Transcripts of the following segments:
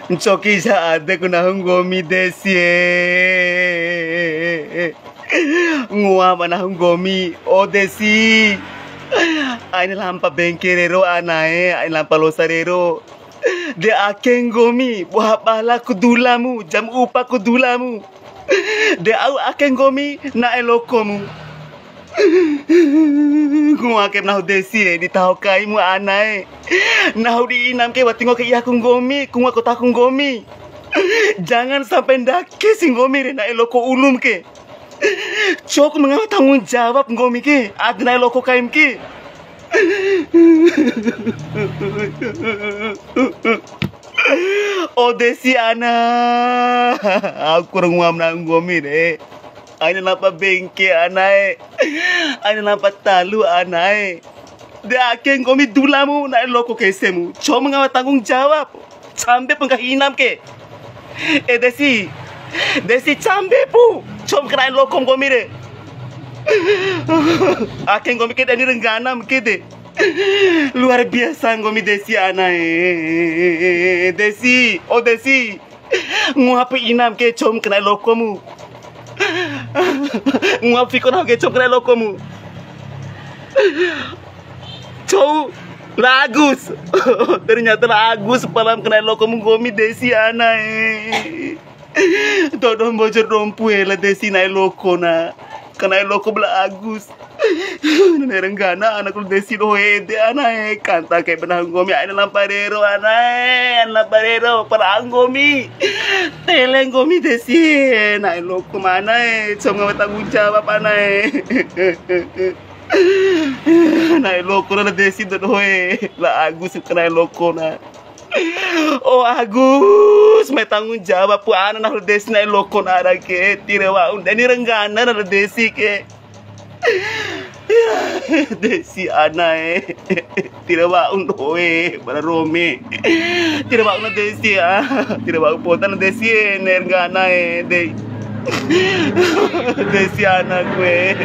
Choki saate kuna hungomi desi. Ngua mana hungomi o desi. Aina lampa bengkerero anae, aina lampa losarero. De aken gomi, buah bala kudulamu, jam upa kudulamu. De au aken gomi na elokomu. Ngua kem nahu desi di tahu kaimu anae. Nahu di inam ke watingo ke iya gomi, kungwa kota gomi. Jangan sampai ndake sing gomi re na eloko ulum ke. Cok mengawa tanggung jawab gomi ke, adna eloko kaim ke. Oh desi ana, aku renguam nang gomi re. Aina napa bengke anae, aina napa talu anae. Da aken gomi dulamu na loko kesemu. Cuma mengawa tanggung jawab, sampai pengkahinam ke. Desi cambe pu, cuma kena loko gomi re. Aken gomi ke dani renggana mkede. Luar biasa gomi desi anae. Desi, oh desi. Ngapa inam ke cuma kena lokomu. Ngap fikon ke cuma kena lokomu. Cow lagus. Ternyata lagus palam kena lokomu gomi desi anae. Dodon bojor rompu la desi na loko na. Kena loko bela agus. Nerenggana anak lu desi do hede anae kanta kayak benang gomi aina lamparero anae lamparero para anggomi teleng gomi desi na loko mana cuma ngawat tanggung jawab anae na loko na desi do hoe la agus kena loko na. Oh Agus, may tanggung jawab po ana na desi na loko na arake tirawa undani renggana na desi ke. Desi anae tidak bau doe para Rome tidak bau na desi tidak bau potan desi nergana de desi anak gue.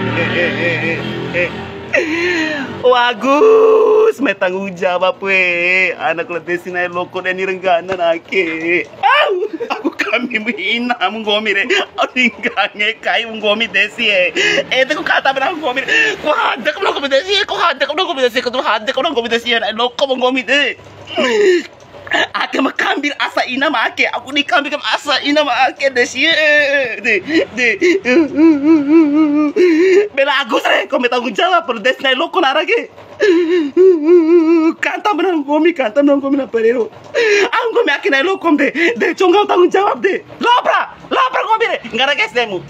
Oh Agus, may tanggung jawab we anak lo desi na loko dan renggana nake. Aku kami menghina menggomi re. Tinggalnya kai menggomi desi itu ku kata benang gomi. Ku hadek menggomi desi, ku hadek menggomi desi, ku hadek menggomi desi na loko menggomi de. Ake makambil asa ina make, aku ni kambil kam asa ina make desi de. Bela Agus re, kau tanggung jawab per desi na loko narage. Kanta menang gomi na perero. Ang gomi akin na lokom de congkau tanggung jawab de. Lapra gomi re, ngara guys demu.